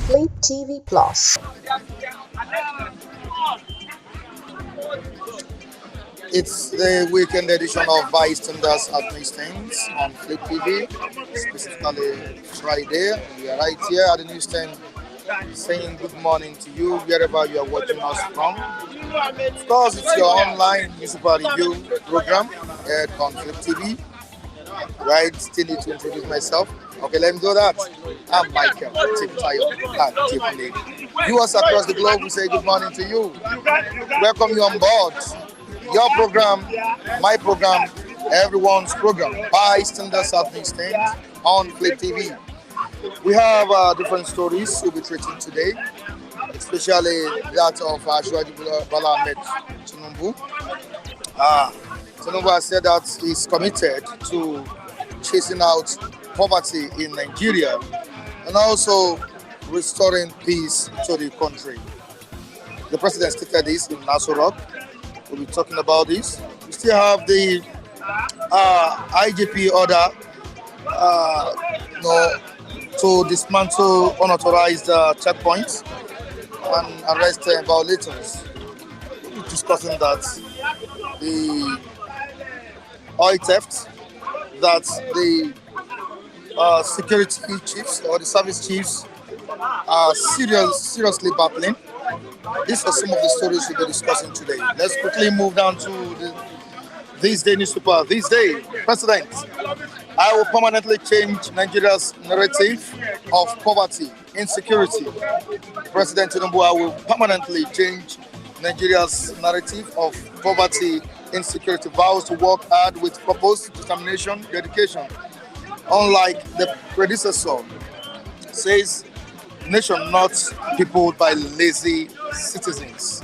Flip TV Plus. It's the weekend edition of Bystanders at Newsstands on Flip TV, specifically Friday. We are right here at the newsstand saying good morning to you wherever you are watching us from. Of course, it's your online newspaper review program aired on Flip TV. Right, still need to introduce myself. Okay, let me do that. I'm Michael Tiptayo and Tiffany. Viewers across the globe, we say good morning to you. Welcome you on board. Your program, my program, everyone's program, Bystanders at Newsstand on Flip TV. We have different stories we'll be treating today, especially that of Ashwaji Bala Ahmed Tinubu. Tinubu has said that he's committed to chasing out poverty in Nigeria and also restoring peace to the country. The president stated this in Nassau Rock. We'll be talking about this. We still have the IGP order to dismantle unauthorized checkpoints and arrest violators. We'll be discussing that. The oil theft that the security chiefs or the service chiefs are seriously battling. These are some of the stories we'll be discussing today. Let's quickly move down to this day newspaper. This day, President, I will permanently change Nigeria's narrative of poverty, insecurity. President Tinubu, I will permanently change Nigeria's narrative of poverty, insecurity, vows to work hard with purpose, determination, dedication. Unlike the predecessor, says nation not peopled by lazy citizens.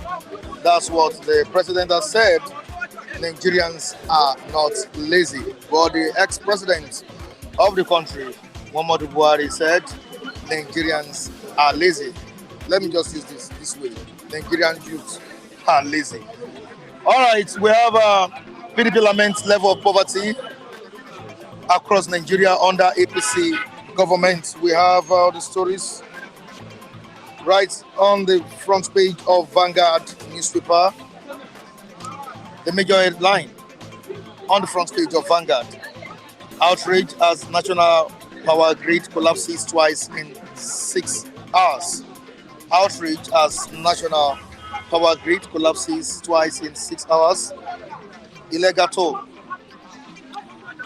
That's what the president has said. Nigerians are not lazy. But the ex-president of the country, Muhammadu Buhari, said Nigerians are lazy. Let me just use this way. Nigerian youth are lazy. All right, we have PDP laments level of poverty across Nigeria under APC government. We have the stories right on the front page of Vanguard newspaper. The major headline on the front page of Vanguard: outrage as national power grid collapses twice in 6 hours. Outrage as national power grid collapses twice in 6 hours. Illegal toll.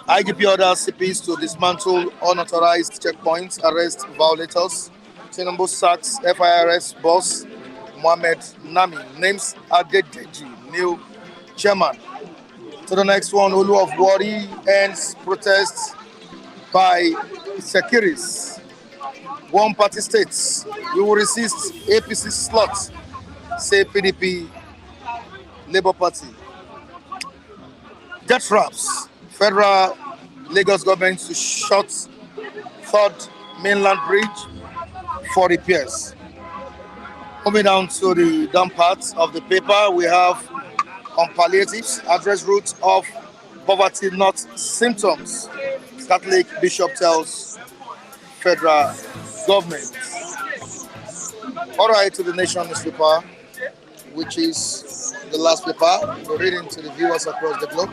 IGP orders CPs to dismantle unauthorized checkpoints, arrest violators. Tinubu sacks FIRS boss Mohammed Nami, names Adedeji new chairman. To the next one, Olu of Wari ends protests by Sekiris. One party states, we will resist APC slot, say PDP Labour Party. Death traps. Federal Lagos government to shut third mainland bridge for repairs. Moving down to the down part of the paper, we have on palliatives, address roots of poverty, not symptoms. Catholic bishop tells federal government. All right, to the Nation newspaper, which is the last paper we're reading to the viewers across the globe.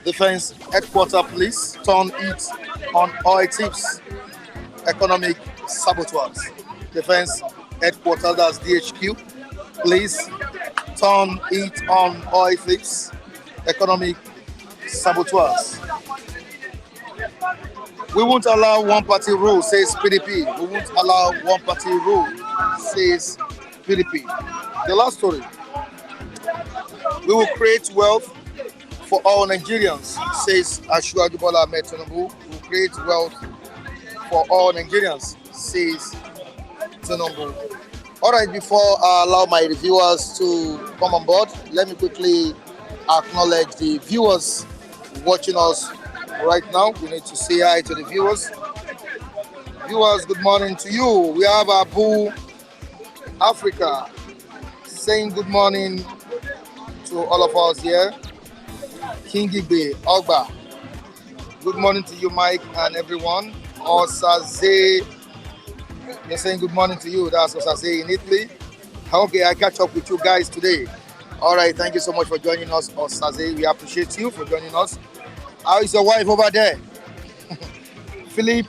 Defense headquarters police turn it on oil tips. Economic saboteurs. Defense headquarters, that's DHQ. Police turn it on oil thieves. Economic saboteurs. We won't allow one party rule, says PDP. We won't allow one party rule, says PDP. The last story. We will create wealth for all Nigerians, says Ashwaji Bala Ahmed Tinubu. We will create wealth for all Nigerians, says Tinubu. All right, before I allow my reviewers to come on board, let me quickly acknowledge the viewers watching us right now. We need to say hi to the viewers. Viewers, good morning to you. We have Abu Africa saying good morning to all of us here. King Igbe, Ogba, Good morning to you, Mike, and everyone. Osaze, you're saying good morning to you. That's Osaze in Italy. Okay, I catch up with you guys today. All right, thank you so much for joining us, Osaze. We appreciate you for joining us. How is your wife over there? Philip.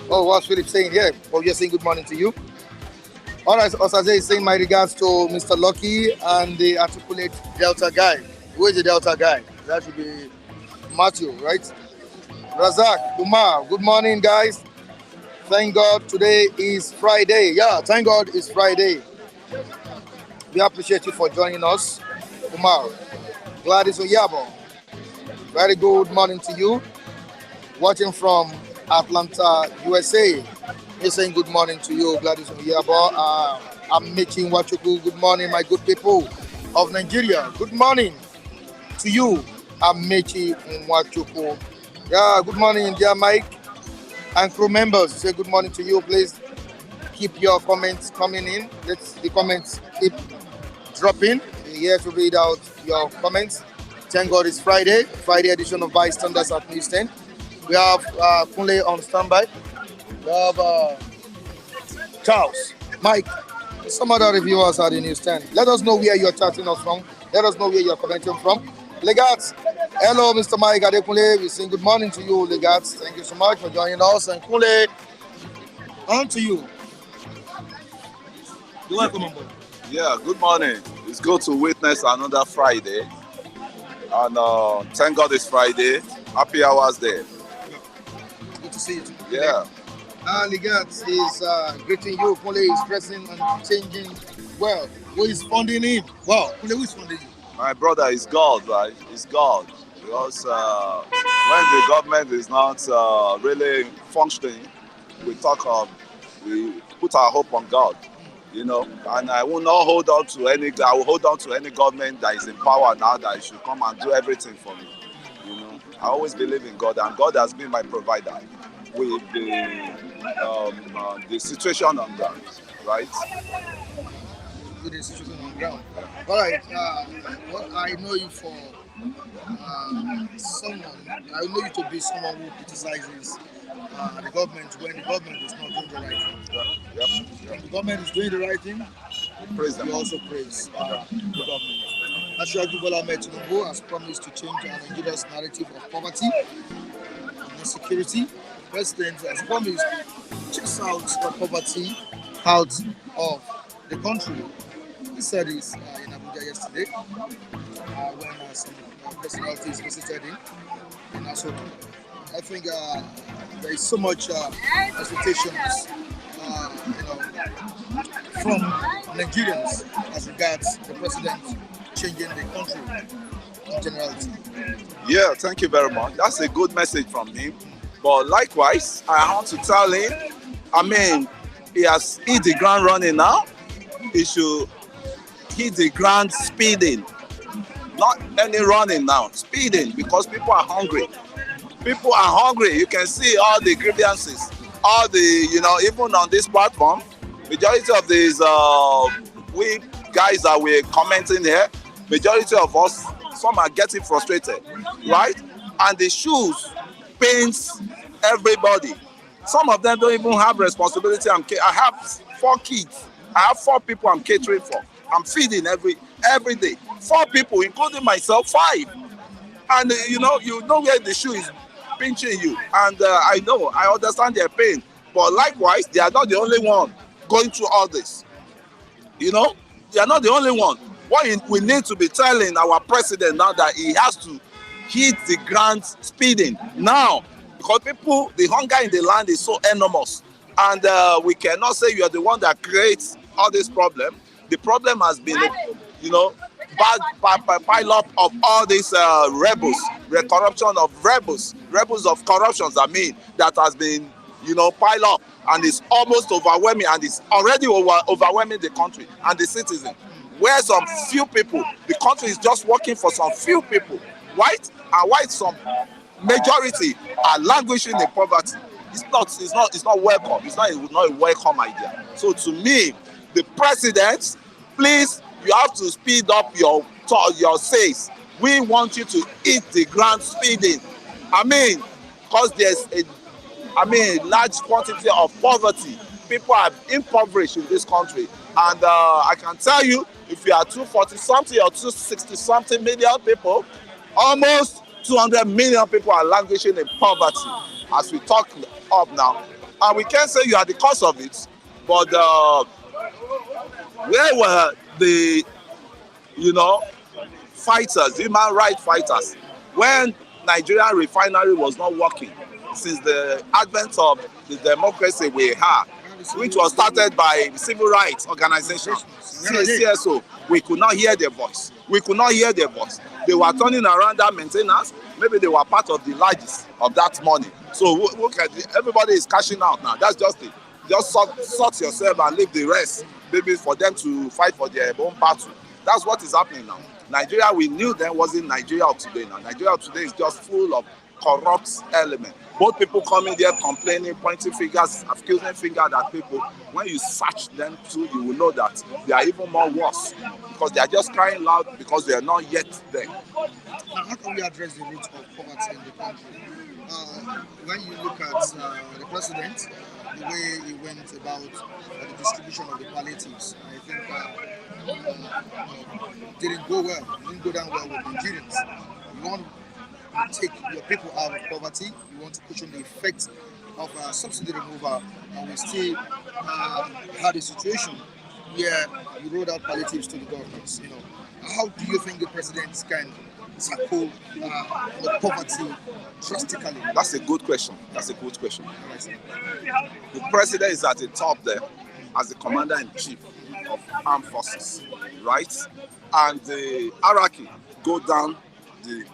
Oh, what's Philip saying? Yeah, oh, you're saying good morning to you. All right, Osaze is saying my regards to Mr. Lucky and the articulate Delta guy. Who is the Delta guy? That should be Matthew, right? Razak, Umar, good morning, guys. Thank God today is Friday. Yeah, thank God it's Friday. We appreciate you for joining us. Umar, Gladys Oyabo, very good morning to you. Watching from Atlanta, USA. We're saying good morning to you, Gladys Oyabo. I'm making Wachuku. Good morning, my good people of Nigeria. Good morning to you, Amechi Wachuku. Yeah, good morning, dear Mike. And crew members, say good morning to you. Please keep your comments coming in. Let the comments keep dropping. We're here to read out your comments. Thank God it's Friday, Friday edition of Bystanders at News 10. We have Kunle on standby. We have Charles, Mike, some other reviewers at the News 10. Let us know where you're chatting us from. Let us know where you're commenting from. Legats, hello, Mr. Mike Adekunle. We sing good morning to you, Legats. Thank you so much for joining us. And Kunle, on to you. You're welcome on board. Yeah, good morning. It's good to witness another Friday. And thank God it's Friday. Happy hours there. Good to see you. Yeah. Legats is greeting you. Kunle is pressing and changing. Well, who is funding him? Wow, Kunle, who is funding you? My brother is God, right? It's God. Because when the government is not really functioning, we put our hope on God, you know. And I will not hold on to I will hold on to any government that is in power now that should come and do everything for me. You know, I always believe in God, and God has been my provider with the situation on ground, right? With the situation on ground. All right. What I know you for someone. I know you to be someone who criticizes the government when the government is not doing the right thing. Yep. When the government is doing the right thing, Praise them. you also praise the government. Ashwaju Bola Ahmed Tinubu has promised to change Nigeria's narrative of poverty and insecurity. The president has promised to chase out poverty out of the country. He said this in Abuja yesterday when some personalities visited him in Asoto. I think there is so much expectations, from Nigerians as regards the president changing the country in generality. Yeah, thank you very much. That's a good message from him. But likewise, I want to tell him, he has hit the ground running now. He should hit the ground speeding. Not any running now, speeding, because people are hungry. People are hungry. You can see all the grievances, all the, even on this platform, majority of these, we guys that we're commenting here, majority of us, some are getting frustrated, right? And the shoes pains everybody. Some of them don't even have responsibility. I have 4 kids. I have 4 people I'm catering for. I'm feeding every day. 4 people, including myself, 5. And you know where the shoe is pinching you. And I understand their pain. But likewise, they are not the only one going through all this. They are not the only one. What we need to be telling our president now that he has to hit the ground speeding now, because the hunger in the land is so enormous. And we cannot say you are the one that creates all this problem. The problem has been, bad pile up of all these rebels, the corruption of rebels of corruptions, that has been, pile up, and it's almost overwhelming, and it's already overwhelming the country and the citizens. Where some few people, the country is just working for some few people, white some majority are languishing in poverty. It's not welcome. It's not a welcome idea. So to me, the president, please, you have to speed up your says. We want you to hit the ground speeding. I mean, because there's large quantity of poverty. People are impoverished in this country. And I can tell you, if you are 240 something or 260 something million people, almost 200 million people are languishing in poverty as we talk up now. And we can't say you are the cause of it, but where were the, fighters, human rights fighters, when Nigerian refinery was not working since the advent of the democracy we had, which was started by civil rights organizations, CSO, we could not hear their voice. We could not hear their voice. They were turning around that maintenance. Maybe they were part of the largest of that money. So look at everybody is cashing out now. That's just it. Just sort yourself and leave the rest, maybe for them to fight for their own battle. That's what is happening now. Nigeria, we knew then, wasn't Nigeria of today now. Nigeria of today is just full of corrupt elements. Both people coming there complaining, pointing fingers, accusing fingers at people. When you search them too, you will know that they are even more worse because they are just crying loud because they are not yet there. Now, how can we address the root of poverty in the country? When you look at the president, the way he went about the distribution of the palliatives, I think didn't go well. Didn't go down well with Nigerians. You want to take your people out of poverty. You want to cushion the effects of subsidy removal, and we still had a situation where you rolled out palliatives to the governments. How do you think the president can tackle the poverty drastically? That's a good question. The president is at the top there as the commander-in-chief of armed forces, right? And the hierarchy go down the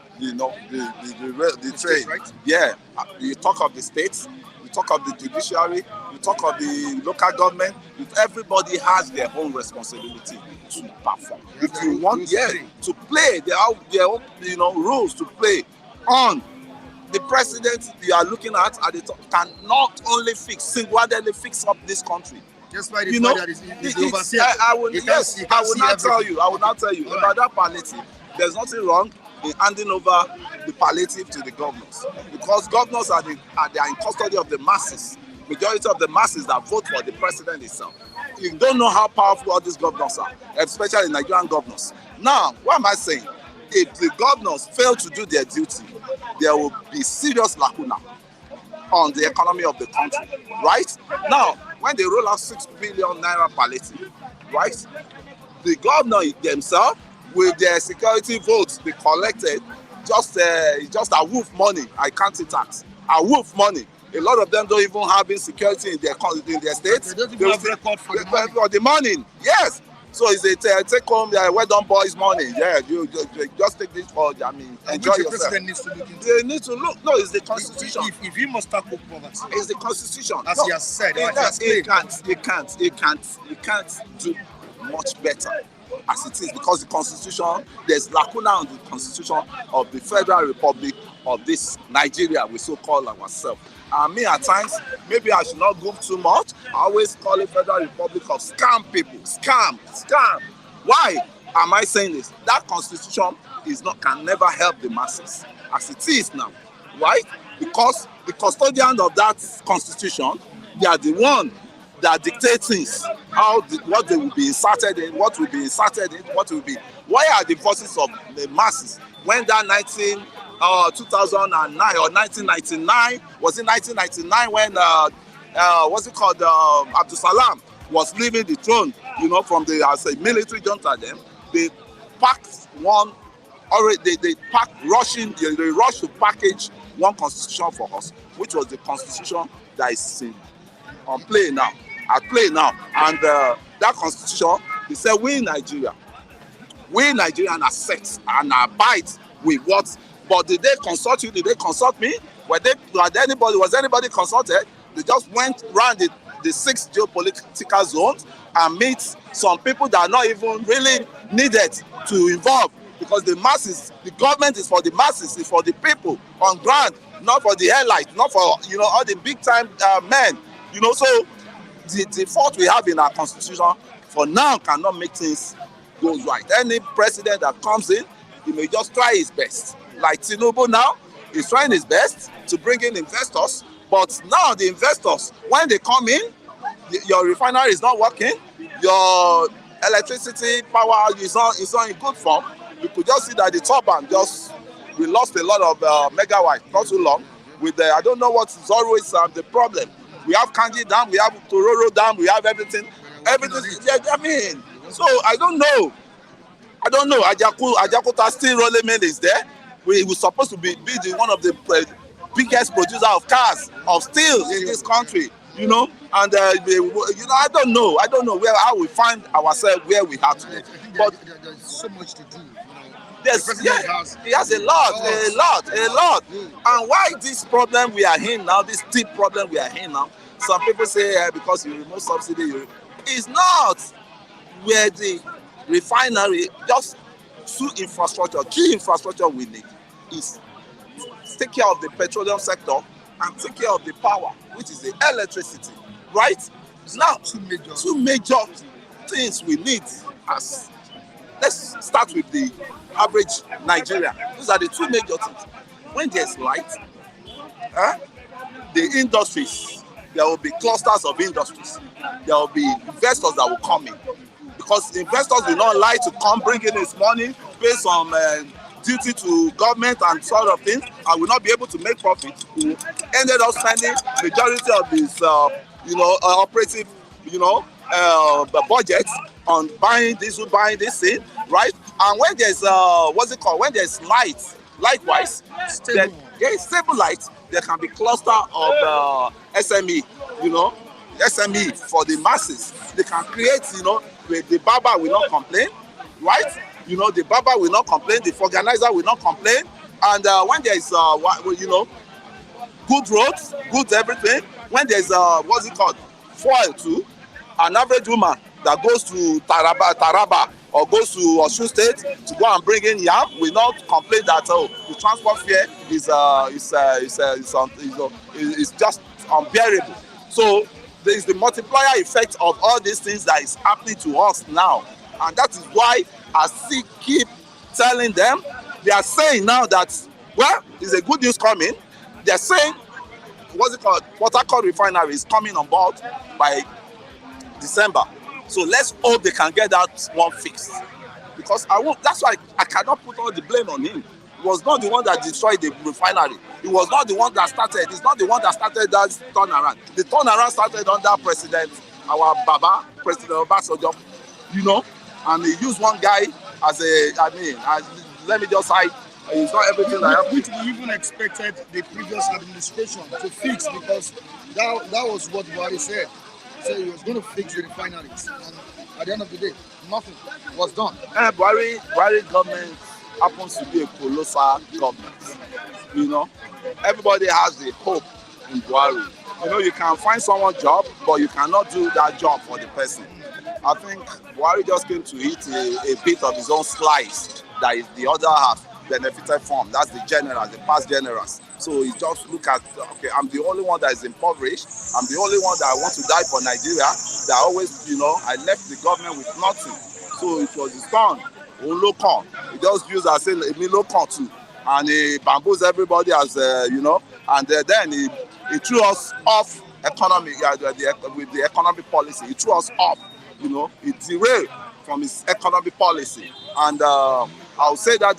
train. Right? Yeah, you talk of the states, you talk of the judiciary, you talk of the local government. Everybody has their own responsibility to perform. If you want, to play, there are their own, rules to play on. The president you are looking at the top cannot only single-handedly fix up this country. Just by the fact that it's overseas. I will not tell you about that palliative. There's nothing wrong in handing over the palliative to the governors, because governors are in custody of the masses. Majority of the masses that vote for the president itself. You don't know how powerful all these governors are, especially Nigerian governors. Now, what am I saying? If the governors fail to do their duty, there will be serious lacuna on the economy of the country, right? Now, when they roll out 6 billion naira palliative, right? The governor themselves, with their security votes they collected, just a wolf money. I can't say tax. A wolf money. A lot of them don't even have insecurity in their states. They don't even have record for the money. Yes. So it's a take home, well done boys money. Yeah, you just take this for, enjoy yourself. The president needs to look into. They need to look. No, it's the constitution. If he must tackle poverty, it's the constitution. As he has said, he can't do much better as it is, because the constitution, there's lacuna on the constitution of the Federal Republic of this Nigeria we so call ourselves. And me at times, maybe I should not go too much. I always call it Federal Republic of scam people. Scam. Why am I saying this? That constitution can never help the masses as it is now, right? Because the custodian of that constitution, they are the one that dictate things, what they will be inserted in, where are the voices of the masses? When that 2009 or 1999, was it 1999 when Abdul Salam was leaving the throne, from the military junta then, they packed they rushed to package one constitution for us, which was the constitution that is at play now. And that constitution, they said we Nigerian accept and abide with what. But did they consult you? Did they consult me? Was anybody consulted? They just went around the 6 geopolitical zones and meet some people that are not even really needed to involve, because the masses, the government is for the masses, it's for the people on ground, not for the airlight, not for all the big time men. So the fault we have in our constitution for now cannot make things go right. Any president that comes in, he may just try his best. Like Tinubu now, He's trying his best to bring in investors, but now the investors, when they come in, your refinery is not working, your electricity power is not in good form. You could just see that the turbine we lost a lot of megawatts not too long. With I don't know what is always the problem. We have Kanji Dam, we have Tororo Dam, we have everything. Yeah, I mean, so I don't know. Ajakuta still rolling mill is there. We were supposed to be one of the biggest producer of cars, of steel in this country, and I don't know how we find ourselves where we are today. But there's so much to do. He has a lot. And why this problem we are in now, this deep problem we are in now? Some people say because you remove subsidy, it's not. Where the refinery, just key infrastructure we need is take care of the petroleum sector and take care of the power, which is the electricity, right? Now, two major things we need. Let's start with the average Nigerian. These are the two major things. When there's light, the industries, there will be clusters of industries. There will be investors that will come in. Because investors will not like to come bring in his money based on duty to government and sort of things, and will not be able to make profit. Who ended up spending majority of his, operative, budget on buying this thing, right? And when there's when there's likewise, there is stable light. There can be cluster of SME, SME for the masses. They can create, the barber will not complain, right? The barber will not complain, the organizer will not complain. And when there is, good roads, good everything, when there's, fuel too, an average woman that goes to Taraba or goes to Osun State to go and bring in yam will not complain that the transport fare is just unbearable. So there is the multiplier effect of all these things that is happening to us now, and that is why I still keep telling them. They are saying now that there's a good news coming. They are saying Port Harcourt refinery is coming on board by December. So let's hope they can get that one fixed. Because that's why I cannot put all the blame on him. He was not the one that destroyed the refinery. He was not the one that started. He's not the one that started that turnaround. The turnaround started under President Obasanjo, and he used one guy let me just say, it's not everything I have. Which we even expected the previous administration to fix, because that was what Buhari said. So he was going to fix the refineries, and at the end of the day, nothing was done. Buhari government happens to be a colossal government. Everybody has the hope in Buhari. You can find someone job, but you cannot do that job for the person. I think Buhari just came to eat a bit of his own slice that is the other half benefited from. That's the generals, the past generals. So he just look at, okay, I'm the only one that is impoverished. I'm the only one that wants to die for Nigeria. That always, I left the government with nothing. So it was his son, Olokan. He just used as a Olokan too. And he bamboozled everybody as, and then he threw us off with the economic policy. He threw us off, he derailed from his economic policy. And I'll say that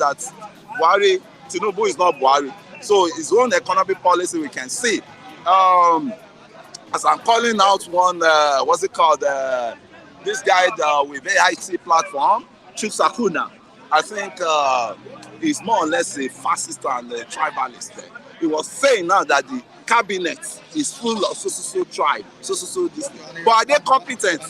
Buhari, Tinubu is not Buhari. So his own economic policy we can see. As I'm calling out one, this guy with AIT platform, Chukwusakuna. I think he's more or less a fascist and a tribalist. He was saying now that the cabinet is full of so tribe, so this. But are they competent?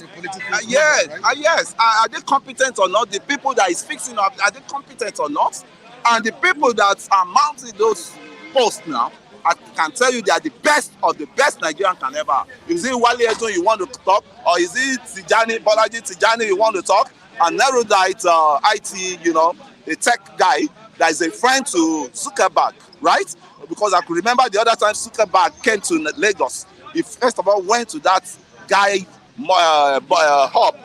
Yes. Are they competent or not? The people that is fixing up, are they competent or not? And the people that are mounting those posts now, I can tell you they are the best of the best Nigerian can ever have. Is it Wale Edun you want to talk, or is it Bolaji Tijani you want to talk? And Nerudite IT, a tech guy that is a friend to Zuckerberg, right? Because I could remember the other time Zuckerberg came to Lagos. He first of all went to that guy hub,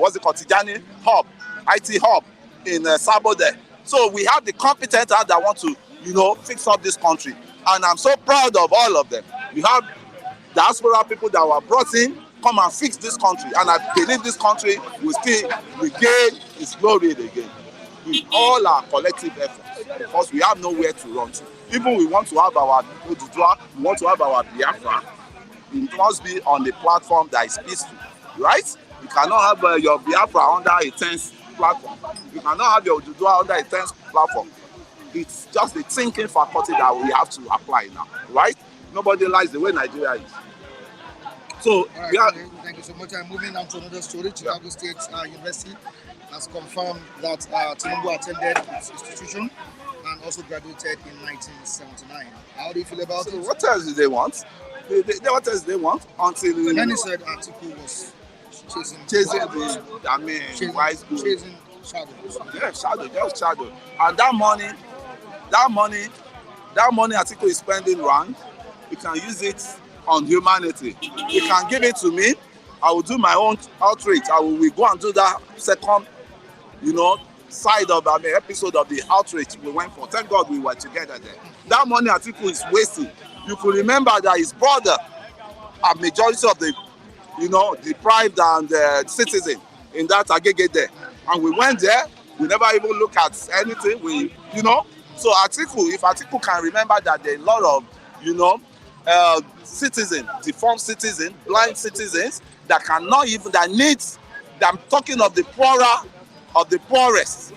what's it called, Tijani hub, IT hub in Sabo there. So we have the competent hand that want to, fix up this country. And I'm so proud of all of them. You have diaspora people that were brought in, come and fix this country. And I believe this country will still regain its glory again. With all our collective efforts, because we have nowhere to run to. Even we want to have our Ududua, we want to have our Biafra, it must be on a platform that is peaceful, right? You cannot have your Biafra under a tense platform. You cannot have your Ududua under a tense platform. It's just the thinking faculty that we have to apply now, right? Nobody likes the way Nigeria is. So, right, thank you so much. I'm moving on to another story. Chicago State University has confirmed that Tinubu attended its institution and also graduated in 1979. How do you feel about it? What else do they want? What else do they want? Until many said Atiku was chasing wise good. Chasing shadows. Yeah, just shadow. And that money Atiku is spending around, you can use it on humanity. You can give it to me. I will do my own outreach. We go and do that second, side of episode of the outreach we went for. Thank God we were together there. That money Atiku is wasting. You could remember that his brother, a majority of the, deprived and citizen in that Agege there. And we went there. We never even look at anything. So Atiku, if Atiku can remember that there are a lot of, citizens, deformed citizens, blind citizens that cannot even, that needs, I'm talking of the poorer of the poorest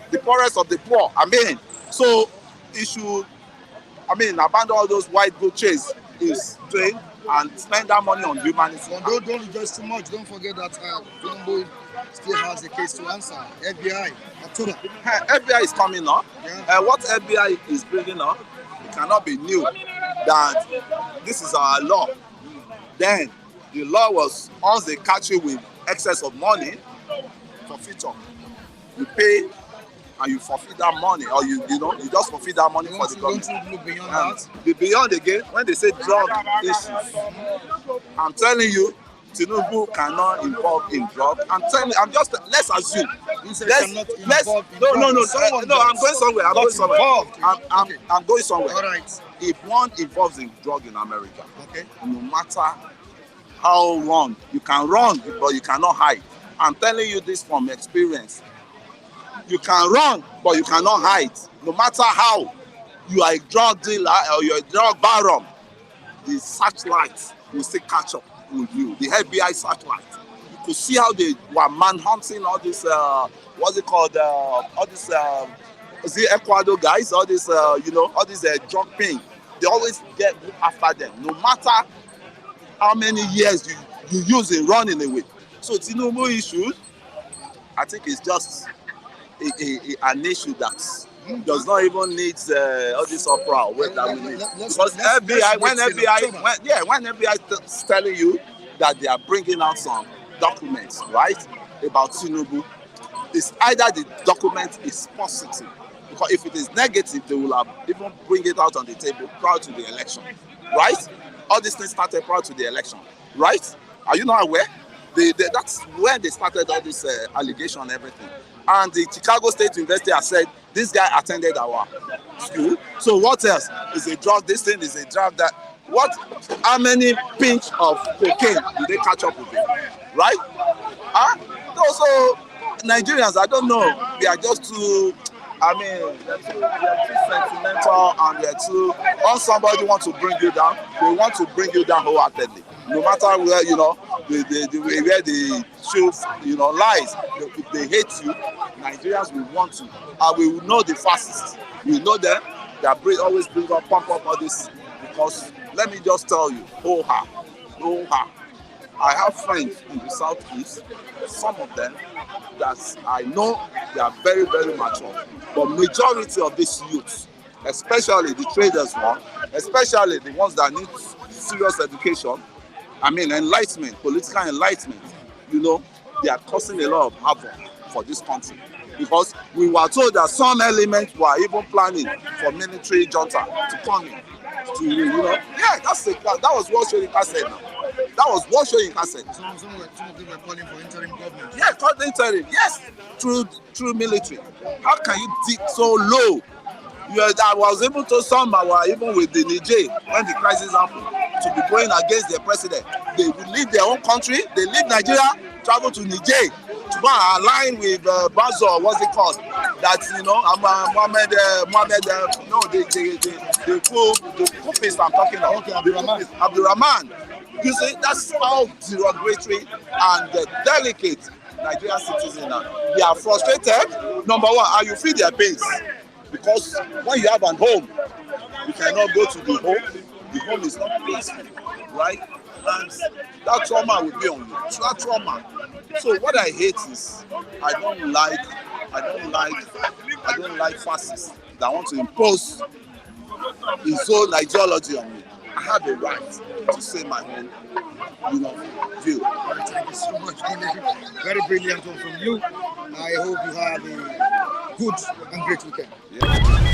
of the poor. So he should, abandon all those white good chase is doing and spend that money on humanity. Don't rejoice too much. Don't forget that Tinubu still has a case to answer. FBI, October. FBI is coming up. Yeah. What FBI is bringing up, it cannot be new that this is our law. Then the law was, once they catch you with excess of money, forfeiture. You pay and you forfeit that money, or you just forfeit that money for the government. Don't look beyond that. The beyond again, when they say drug issues, I'm telling you, Tinubu cannot involve in drug. Let's assume. No, I'm going somewhere. I'm going somewhere. All right. If one involves in drug in America, okay, no matter how wrong, you can run, but you cannot hide. I'm telling you this from experience. You can run, but you cannot hide. No matter how you are a drug dealer or you're a drug baron, the searchlight will still catch up with you. The FBI searchlight. You could see how they were manhunting all this, what's it called? All this, the Ecuador guys, all this, all this drug ping. They always get after them, no matter how many years you use in running away. So Tinubu issue, I think it's just an issue that does not even need all this opera that we need. Because FBI, when FBI is telling you that they are bringing out some documents, right, about Tinubu, it's either the document is positive, because if it is negative, they will have even bring it out on the table prior to the election, right? All these things started prior to the election, right? Are you not aware? That's when they started all this allegation and everything. And the Chicago State University has said this guy attended our school. So what else? Is a drug? This thing is a drug that. What? How many pinch of cocaine did they catch up with it? Right? So Nigerians, I don't know. They are just too. They're too sentimental, and they're too. Once somebody wants to bring you down, they want to bring you down wholeheartedly. No matter where where the truth lies. If they hate you, Nigerians will want to, and we will know the fascists. We know them. They always pump up all this, because let me just tell you, I have friends in the southeast, some of them that I know they are very, very mature. But majority of these youths, especially the traders one, especially the ones that need serious education, enlightenment, political enlightenment, they are causing a lot of havoc for this country. Because we were told that some elements were even planning for military junta to come in. That was what Sherika said now. That was what Soyinka said. Some of them were calling for interim government. Yeah, called interim. Yes, through military. How can you dig so low? I was able to somehow, even with the Niger, when the crisis happened, to be going against the president. They will leave their own country, they leave Nigeria, travel to Niger to go and align with Bazo, what's it called? That's, you know, Mohammed, no, the coup I'm talking about. Okay, Abdurrahman. You see, that's how derogatory and delicate Nigerian citizens are. They are frustrated, number one, and you feel their pains. Because when you have an home, you cannot go to the home. The home is not peaceful, right? And that trauma will be on you. That trauma. So what I hate is I don't like fascists that want to impose his own ideology on me. I have a right to say my own, view. Thank you so much. Very brilliant one from you. I hope you have a good and great weekend. Yeah.